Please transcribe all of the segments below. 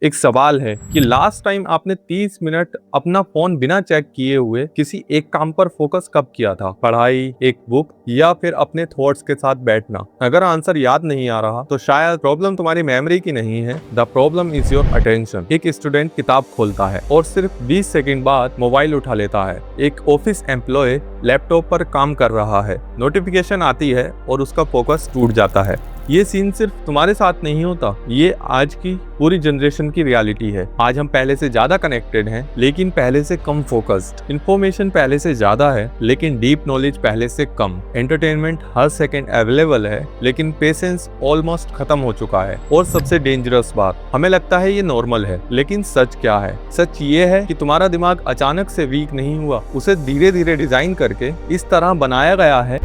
एक सवाल है कि लास्ट टाइम आपने 30 मिनट अपना फोन बिना चेक किए हुए किसी एक काम पर फोकस कब किया था? पढ़ाई, एक बुक या फिर अपने थॉट्स के साथ बैठना? अगर आंसर याद नहीं आ रहा तो शायद प्रॉब्लम तुम्हारी मेमोरी की नहीं है, the problem is your attention. एक स्टूडेंट किताब खोलता है और सिर्फ 20 सेकंड बाद मोबाइल उठा लेता है। एक ऑफिस एम्प्लॉय लैपटॉप पर काम कर रहा है, नोटिफिकेशन आती है और उसका फोकस टूट जाता है। ये सीन सिर्फ तुम्हारे साथ नहीं होता, ये आज की पूरी जनरेशन की रियलिटी है। आज हम पहले से ज्यादा कनेक्टेड हैं, लेकिन पहले से कम फोकस्ड। इंफॉर्मेशन पहले से ज्यादा है, लेकिन डीप नॉलेज पहले से कम। एंटरटेनमेंट हर सेकंड अवेलेबल है, लेकिन पेशेंस ऑलमोस्ट खत्म हो चुका है। और सबसे डेंजरस बात, हमें लगता है ये नॉर्मल है, लेकिन सच क्या है? सच ये है कि तुम्हारा दिमाग अचानक से वीक नहीं हुआ, उसे धीरे धीरे डिजाइन करके इस तरह बनाया गया है।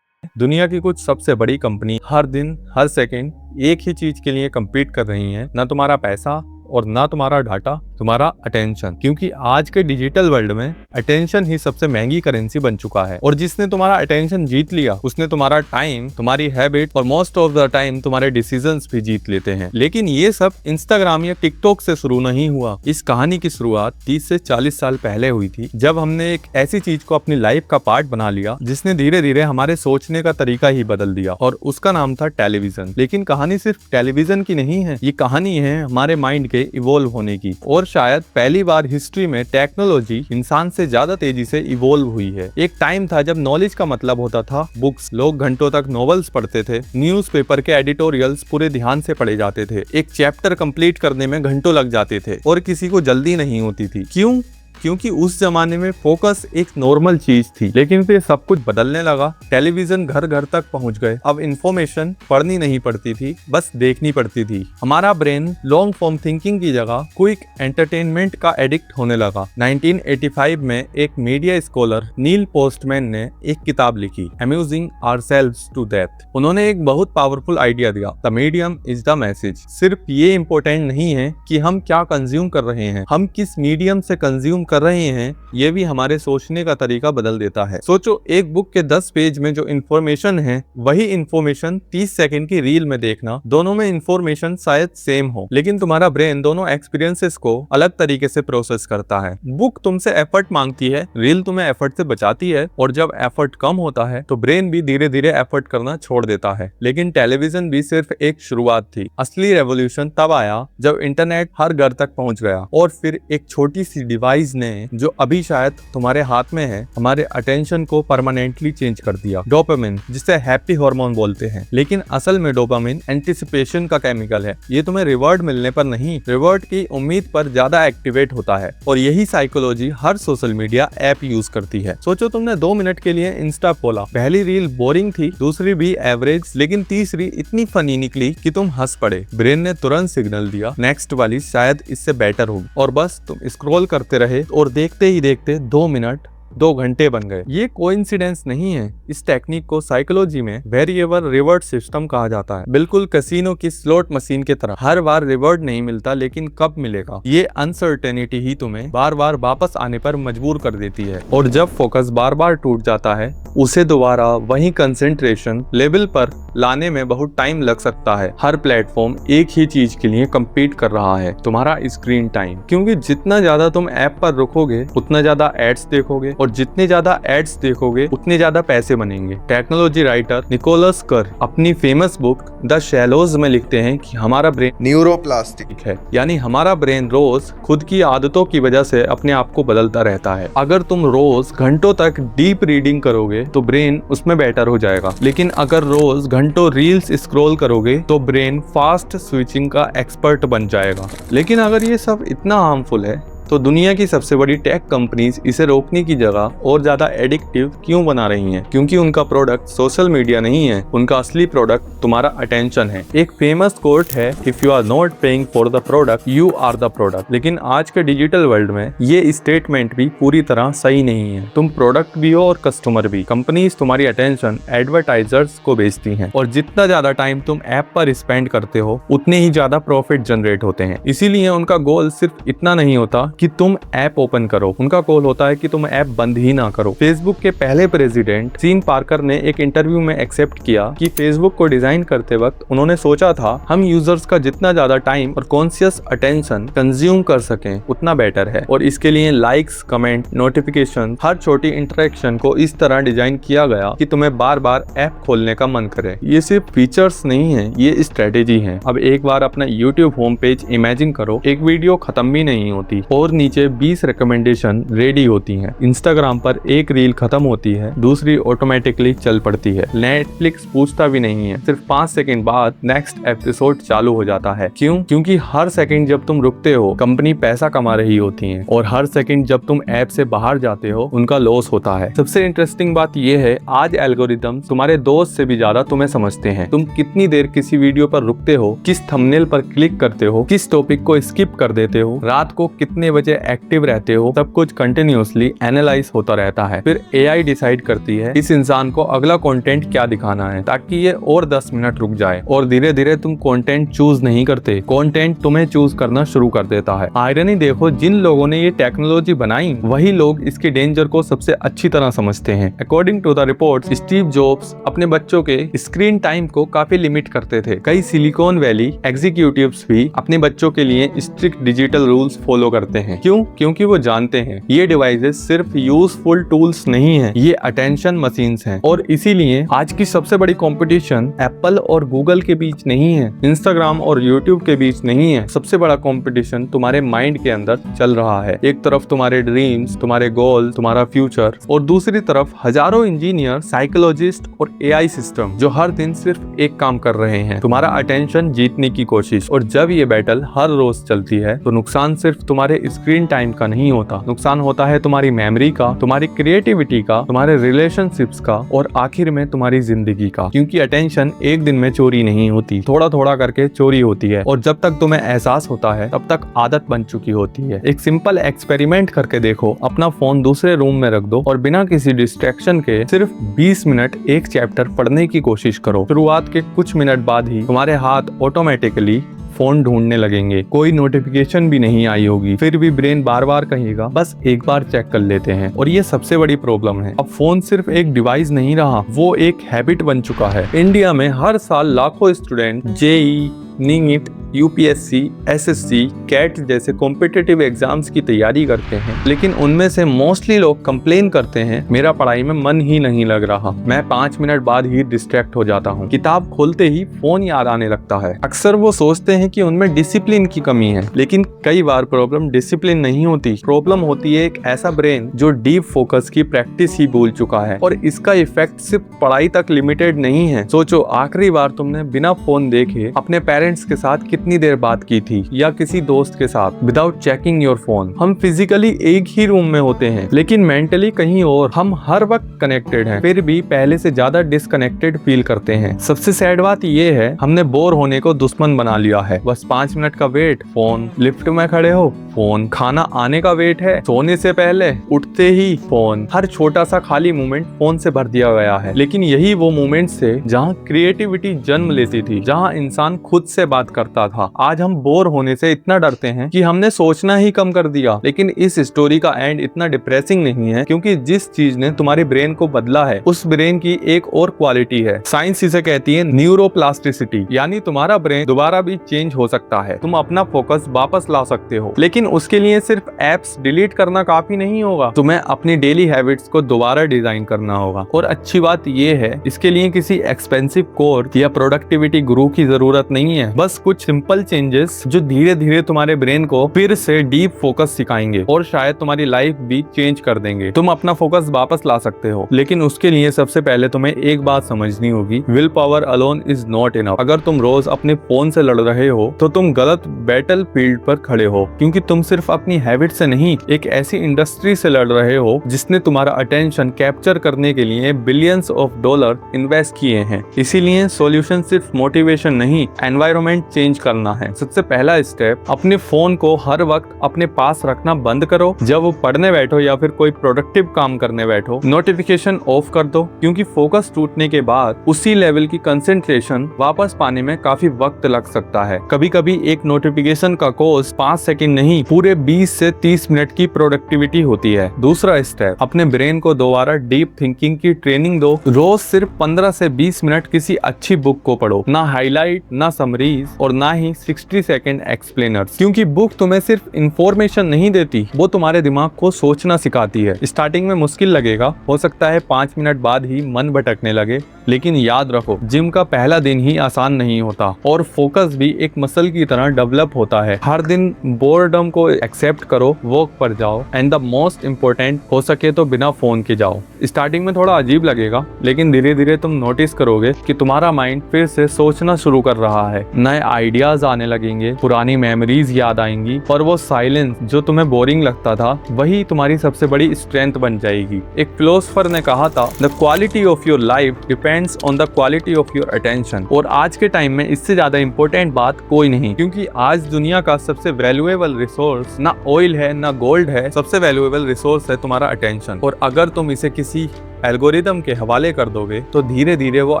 दुनिया की कुछ सबसे बड़ी कंपनी हर दिन हर सेकंड एक ही चीज के लिए compete कर रही हैं, ना तुम्हारा पैसा और ना तुम्हारा डाटा, तुम्हारा अटेंशन। क्योंकि आज के डिजिटल वर्ल्ड में अटेंशन ही सबसे महंगी करेंसी बन चुका है। और जिसने तुम्हारा अटेंशन जीत लिया, उसने तुम्हारा टाइम, तुम्हारी हैबिट और मोस्ट ऑफ द टाइम तुम्हारे डिसीजंस भी जीत लेते हैं। लेकिन ये सब इंस्टाग्राम या टिकटॉक से शुरू नहीं हुआ। इस कहानी की शुरुआत 30 से 40 साल पहले हुई थी, जब हमने एक ऐसी चीज को अपनी लाइफ का पार्ट बना लिया जिसने धीरे धीरे हमारे सोचने का तरीका ही बदल दिया, और उसका नाम था टेलीविजन। लेकिन कहानी सिर्फ टेलीविजन की नहीं है, ये कहानी है हमारे माइंड के इवॉल्व होने की। और शायद पहली बार हिस्ट्री में टेक्नोलॉजी इंसान से ज्यादा तेजी से इवॉल्व हुई है। एक टाइम था जब नॉलेज का मतलब होता था बुक्स। लोग घंटों तक नॉवेल्स पढ़ते थे, न्यूज़पेपर के एडिटोरियल्स पूरे ध्यान से पढ़े जाते थे, एक चैप्टर कंप्लीट करने में घंटों लग जाते थे और किसी को जल्दी नहीं होती थी। क्यों? क्योंकि उस जमाने में फोकस एक नॉर्मल चीज थी। लेकिन फिर सब कुछ बदलने लगा। टेलीविजन घर घर तक पहुंच गए। अब इंफॉर्मेशन पढ़नी नहीं पड़ती थी, बस देखनी पड़ती थी। हमारा ब्रेन लॉन्ग फॉर्म थिंकिंग की जगह क्विक एंटरटेनमेंट का एडिक्ट होने लगा। 1985 में एक मीडिया स्कॉलर नील पोस्टमैन ने एक किताब लिखी, अम्यूजिंग आवरसेल्व्स टू डेथ। उन्होंने एक बहुत पावरफुल आइडिया दिया, the medium is the message. सिर्फ ये इंपॉर्टेंट नहीं है कि हम क्या कंज्यूम कर रहे हैं, हम किस मीडियम से कंज्यूम कर रहे हैं, ये भी हमारे सोचने का तरीका बदल देता है। सोचो, एक बुक के 10 पेज में जो इन्फॉर्मेशन है, वही इन्फॉर्मेशन 30 सेकंड की रील में देखना। दोनों में इन्फॉर्मेशन शायद सेम हो, लेकिन तुम्हारा ब्रेन दोनों एक्सपीरियंसेस को अलग तरीके से प्रोसेस करता है। बुक तुमसे एफर्ट मांगती है, रील तुम्हें एफर्ट से बचाती है, और जब एफर्ट कम होता है तो ब्रेन भी धीरे धीरे एफर्ट करना छोड़ देता है। लेकिन टेलीविजन भी सिर्फ एक शुरुआत थी। असली रेवोल्यूशन तब आया जब इंटरनेट हर घर तक पहुंच गया, और फिर एक छोटी सी डिवाइस ने, जो अभी शायद तुम्हारे हाथ में है, हमारे अटेंशन को परमानेंटली चेंज कर दिया। डोपामिन, जिसे हैप्पी हार्मोन बोलते हैं, लेकिन असल में डोपामिन एंटिसिपेशन का केमिकल है। ये तुम्हें रिवॉर्ड मिलने पर नहीं, रिवॉर्ड की उम्मीद पर ज्यादा एक्टिवेट होता है। और यही साइकोलॉजी हर सोशल मीडिया ऐप यूज करती है। सोचो, तुमने 2 मिनट के लिए इंस्टा खोला। पहली रील बोरिंग थी, दूसरी भी एवरेज, लेकिन तीसरी इतनी फनी निकली कि तुम हंस पड़े। ब्रेन ने तुरंत सिग्नल दिया, नेक्स्ट वाली शायद इससे बेटर होगी। और बस तुम स्क्रॉल करते रहे, और देखते ही देखते 2 मिनट 2 घंटे बन गए। ये कोइंसिडेंस नहीं है। इस टेक्निक को साइकोलॉजी में वेरिएबल रिवॉर्ड सिस्टम कहा जाता है। बिल्कुल कैसीनो की स्लॉट मशीन की तरह। हर बार रिवॉर्ड नहीं मिलता, लेकिन कब मिलेगा, ये अनसर्टेनिटी ही तुम्हें बार बार वापस आने पर मजबूर कर देती है। और जब फोकस बार बार टूट जाता है, उसे दोबारा वही कंसेंट्रेशन लेवल पर लाने में बहुत टाइम लग सकता है। हर प्लेटफॉर्म एक ही चीज के लिए compete कर रहा है, तुम्हारा स्क्रीन टाइम। क्योंकि जितना ज्यादा तुम ऐप पर रुकोगे, उतना ज्यादा एड्स देखोगे, और जितने ज्यादा एड्स देखोगे, उतने ज्यादा पैसे बनेंगे। टेक्नोलॉजी राइटर निकोलस कर अपनी फेमस बुक द शैलोज में लिखते हैं कि हमारा ब्रेन न्यूरोप्लास्टिक है, यानी हमारा ब्रेन रोज खुद की आदतों की वजह से अपने आप को बदलता रहता है। अगर तुम रोज घंटों तक डीप रीडिंग करोगे तो ब्रेन उसमें बेटर हो जाएगा, लेकिन अगर रोज घंटों रील्स स्क्रॉल करोगे तो ब्रेन फास्ट स्विचिंग का एक्सपर्ट बन जाएगा। लेकिन अगर ये सब इतना हार्मफुल है, तो दुनिया की सबसे बड़ी टेक कंपनीज इसे रोकने की जगह और ज्यादा एडिक्टिव क्यों बना रही हैं? क्योंकि उनका प्रोडक्ट सोशल मीडिया नहीं है, उनका असली प्रोडक्ट तुम्हारा अटेंशन है। एक फेमस कोट है, if you are not paying for the product, you are the product. लेकिन आज के डिजिटल वर्ल्ड में ये स्टेटमेंट भी पूरी तरह सही नहीं है। तुम प्रोडक्ट भी हो और कस्टमर भी। कंपनीज तुम्हारी अटेंशन एडवर्टाइजर्स को बेचती हैं, और जितना ज्यादा टाइम तुम ऐप पर स्पेंड करते हो, उतने ही ज्यादा प्रॉफिट जनरेट होते हैं। इसीलिए उनका गोल सिर्फ इतना नहीं होता कि तुम ऐप ओपन करो, उनका कॉल होता है कि तुम ऐप बंद ही ना करो। फेसबुक के पहले प्रेसिडेंट सीन पार्कर ने एक इंटरव्यू में एक्सेप्ट किया कि फेसबुक को डिजाइन करते वक्त उन्होंने सोचा था हम यूजर्स का जितना ज्यादा टाइम और कॉन्शियस अटेंशन कंज्यूम कर सकें उतना बेटर है, और इसके लिए लाइक्स, कमेंट, नोटिफिकेशन, हर छोटी इंटरेक्शन को इस तरह डिजाइन किया गया कि तुम्हें बार बार ऐप खोलने का मन करे। ये सिर्फ फीचर्स नहीं है, ये स्ट्रेटेजी है। अब एक बार अपना YouTube होम पेज इमेजिन करो, एक वीडियो खत्म भी नहीं होती और नीचे 20 रिकमेंडेशन रेडी होती हैं। इंस्टाग्राम पर एक रील खत्म होती है, दूसरी ऑटोमेटिकली चल पड़ती है। नेटफ्लिक्स पूछता भी नहीं है, सिर्फ 5 सेकंड बाद नेक्स्ट एपिसोड चालू हो जाता है। क्यों? क्योंकि हर सेकंड जब तुम रुकते हो कंपनी पैसा कमा रही होती है, और हर सेकंड जब तुम ऐप से बाहर जाते हो उनका लॉस होता है। सबसे इंटरेस्टिंग बात यह है, आज एल्गोरिदम तुम्हारे दोस्त से भी ज्यादा तुम्हें समझते हैं। तुम कितनी देर किसी वीडियो पर रुकते हो, किस थंबनेल पर क्लिक करते हो, किस टॉपिक को स्किप कर देते हो, रात को कितने बजे एक्टिव रहते हो, सब कुछ कंटिन्यूअसली एनालाइज होता रहता है। फिर AI डिसाइड करती है इस इंसान को अगला कंटेंट क्या दिखाना है, ताकि ये और 10 मिनट रुक जाए। और धीरे धीरे तुम कंटेंट चूज नहीं करते, कंटेंट तुम्हें चूज करना शुरू कर देता है। आयरनी देखो, जिन लोगों ने ये टेक्नोलॉजी बनाई वही लोग इसके डेंजर को सबसे अच्छी तरह समझते हैं। According to the reports, Steve Jobs अपने बच्चों के स्क्रीन टाइम को काफी लिमिट करते थे। कई सिलिकॉन वैली एग्जीक्यूटिव्स भी अपने बच्चों के लिए स्ट्रिक्ट डिजिटल रूल्स फॉलो करते हैं। क्यों? क्योंकि वो जानते हैं ये डिवाइसेस सिर्फ यूजफुल टूल्स नहीं है, ये अटेंशन मशीन्स हैं। और इसीलिए आज की सबसे बड़ी कंपटीशन एप्पल और गूगल के बीच नहीं है, इंस्टाग्राम और यूट्यूब के बीच नहीं है। सबसे बड़ा कंपटीशन तुम्हारे माइंड के अंदर चल रहा है। एक तरफ तुम्हारे ड्रीम्स, तुम्हारे गोल, तुम्हारा फ्यूचर, और दूसरी तरफ हजारों इंजीनियर, साइकोलॉजिस्ट और AI सिस्टम जो हर दिन सिर्फ एक काम कर रहे हैं, तुम्हारा अटेंशन जीतने की कोशिश। और जब ये बैटल हर रोज चलती है तो नुकसान सिर्फ तुम्हारे स्क्रीन टाइम का नहीं होता, नुकसान होता है तुम्हारी मेमोरी का, तुम्हारी क्रिएटिविटी का, तुम्हारे रिलेशनशिप्स का, और आखिर में तुम्हारी जिंदगी का। क्योंकि अटेंशन एक दिन में चोरी नहीं होती, थोड़ा थोड़ा करके चोरी होती है, और जब तक तुम्हें एहसास होता है तब तक आदत बन चुकी होती है। एक सिंपल एक्सपेरिमेंट करके देखो, अपना फोन दूसरे रूम में रख दो और बिना किसी डिस्ट्रैक्शन के सिर्फ 20 मिनट एक चैप्टर पढ़ने की कोशिश करो। शुरुआत के कुछ मिनट बाद ही तुम्हारे हाथ ऑटोमेटिकली फोन ढूंढने लगेंगे, कोई नोटिफिकेशन भी नहीं आई होगी, फिर भी ब्रेन बार बार कहेगा बस एक बार चेक कर लेते हैं। और ये सबसे बड़ी प्रॉब्लम है। अब फोन सिर्फ एक डिवाइस नहीं रहा, वो एक हैबिट बन चुका है। इंडिया में हर साल लाखों student JEE, NEET, UPSC, SSC, CAT जैसे कॉम्पिटिटिव एग्जाम्स की तैयारी करते हैं, लेकिन उनमें से मोस्टली लोग कंप्लेन करते हैं मेरा पढ़ाई में मन ही नहीं लग रहा, मैं 5 मिनट बाद ही डिस्ट्रैक्ट हो जाता हूँ, किताब खोलते ही फोन याद आने लगता है। अक्सर वो सोचते हैं कि उनमें डिसिप्लिन की कमी है, लेकिन कई बार प्रॉब्लम डिसिप्लिन नहीं होती, प्रॉब्लम होती है एक ऐसा ब्रेन जो डीप फोकस की प्रैक्टिस ही भूल चुका है। और इसका इफेक्ट सिर्फ पढ़ाई तक लिमिटेड नहीं है। सोचो, आखिरी बार तुमने बिना फोन देखे अपने पेरेंट्स के साथ कितनी देर बात की थी, या किसी दोस्त के साथ विदाउट चेकिंग योर फोन। हम फिजिकली एक ही रूम में होते हैं लेकिन मेंटली कहीं और। हम हर वक्त कनेक्टेड हैं, फिर भी पहले से ज्यादा डिस्कनेक्टेड फील करते हैं। सबसे सैड बात ये है, हमने बोर होने को दुश्मन बना लिया है। बस 5 मिनट का वेट, फोन, लिफ्ट में खड़े हो फोन, खाना आने का वेट है, सोने से पहले, उठते ही फोन। हर छोटा सा खाली मोमेंट फोन से भर दिया गया है। लेकिन यही वो मोमेंट्स थे जहाँ क्रिएटिविटी जन्म लेती थी, जहाँ इंसान खुद से बात करता था। आज हम बोर होने से इतना डरते हैं कि हमने सोचना ही कम कर दिया। लेकिन इस स्टोरी का एंड इतना डिप्रेसिंग नहीं है, क्योंकि जिस चीज ने तुम्हारे ब्रेन को बदला है उस ब्रेन की एक और क्वालिटी है। साइंस इसे कहती है न्यूरोप्लास्टिसिटी, यानी तुम्हारा ब्रेन दोबारा भी चेंज हो सकता है। तुम अपना फोकस वापस ला सकते हो, लेकिन उसके लिए सिर्फ एप्स डिलीट करना काफी नहीं होगा, तुम्हें अपनी डेली हैबिट्स को दोबारा डिजाइन करना होगा। और अच्छी बात यह है, इसके लिए किसी एक्सपेंसिव कोर्स या प्रोडक्टिविटी गुरु की जरूरत नहीं है। बस कुछ सिंपल चेंजेस जो धीरे धीरे तुम्हारे ब्रेन को फिर से डीप फोकस सिखाएंगे और शायद तुम्हारी लाइफ भी चेंज कर देंगे। तुम अपना फोकस वापस ला सकते हो, लेकिन उसके लिए सबसे पहले तुम्हें एक बात समझनी होगी, will power alone is not enough. अगर तुम रोज अपने फोन से लड़ रहे हो तो तुम गलत बैटल फील्ड पर खड़े हो, क्योंकि तुम सिर्फ अपनी हैबिट से नहीं, एक ऐसी इंडस्ट्री से लड़ रहे हो जिसने तुम्हारा अटेंशन कैप्चर करने के लिए बिलियंस ऑफ डॉलर इन्वेस्ट किए हैं। इसीलिए सॉल्यूशन सिर्फ मोटिवेशन नहीं, एनवायरनमेंट चेंज करना है। सबसे पहला स्टेप, अपने फोन को हर वक्त अपने पास रखना बंद करो। जब पढ़ने बैठो या फिर कोई प्रोडक्टिव काम करने बैठो, नोटिफिकेशन ऑफ कर दो, क्योंकि फोकस टूटने के बाद उसी लेवल की कंसंट्रेशन वापस पाने में काफी वक्त लग सकता है। कभी कभी एक नोटिफिकेशन का कॉस्ट 5 सेकंड नहीं, पूरे 20 से 30 मिनट की प्रोडक्टिविटी होती है। दूसरा स्टेप, अपने ब्रेन को दोबारा डीप थिंकिंग की ट्रेनिंग दो। रोज सिर्फ 15 से 20 मिनट किसी अच्छी बुक को पढ़ो, ना हाईलाइट, ना समरीज और ना ही 60 सेकंड एक्सप्लेनर्स, क्योंकि बुक तुम्हें सिर्फ इंफॉर्मेशन नहीं देती, वो तुम्हारे दिमाग को सोचना सिखाती है। स्टार्टिंग में मुश्किल लगेगा, हो सकता है 5 मिनट बाद ही मन भटकने लगे, लेकिन याद रखो, जिम का पहला दिन ही आसान नहीं होता और फोकस भी एक मसल की तरह डेवलप होता है। हर दिन बोर्डम को एक्सेप्ट करो, वॉक पर जाओ एंड द मोस्ट इम्पोर्टेंट, हो सके तो बिना फोन के जाओ। स्टार्टिंग में थोड़ा अजीब लगेगा, लेकिन धीरे धीरे तुम नोटिस करोगे कि तुम्हारा माइंड फिर से सोचना शुरू कर रहा है, नए आइडियाज आने लगेंगे, पुरानी मेमोरीज याद आएंगी और वो साइलेंस जो तुम्हें बोरिंग लगता था, वही तुम्हारी सबसे बड़ी स्ट्रेंथ बन जाएगी। एक फिलोसोफर ने कहा था, the quality of your life depends on the quality of your attention. और आज के टाइम में इससे ज्यादा इंपॉर्टेंट बात कोई नहीं, क्योंकि आज दुनिया का सबसे वैल्यूएबल रिसोर्स ना ऑयल है ना गोल्ड है, सबसे वैल्यूएबल रिसोर्स है तुम्हारा अटेंशन। और अगर तुम इसे किसी एल्गोरिदम के हवाले कर दोगे तो धीरे धीरे वो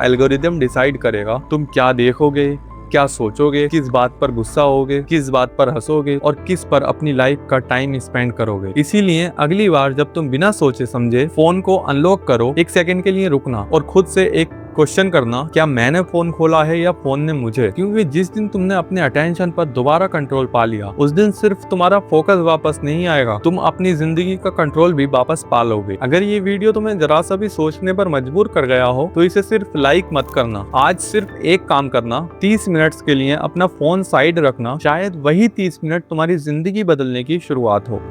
एल्गोरिदम डिसाइड करेगा तुम क्या देखोगे, क्या सोचोगे, किस बात पर गुस्सा होगे, किस बात पर हंसोगे और किस पर अपनी लाइफ का टाइम स्पेंड करोगे। इसीलिए अगली बार जब तुम बिना सोचे समझे फोन को अनलॉक करो, 1 सेकंड के लिए रुकना और खुद से एक क्वेश्चन करना, क्या मैंने फोन खोला है या फोन ने मुझे? क्योंकि जिस दिन तुमने अपने अटेंशन पर दोबारा कंट्रोल पा लिया, उस दिन सिर्फ तुम्हारा फोकस वापस नहीं आएगा, तुम अपनी जिंदगी का कंट्रोल भी वापस पा लोगे। अगर ये वीडियो तुम्हें जरा सा भी सोचने पर मजबूर कर गया हो तो इसे सिर्फ लाइक मत करना। आज सिर्फ एक काम करना, 30 मिनट्स के लिए अपना फोन साइड रखना, शायद वही 30 मिनट तुम्हारी जिंदगी बदलने की शुरुआत हो।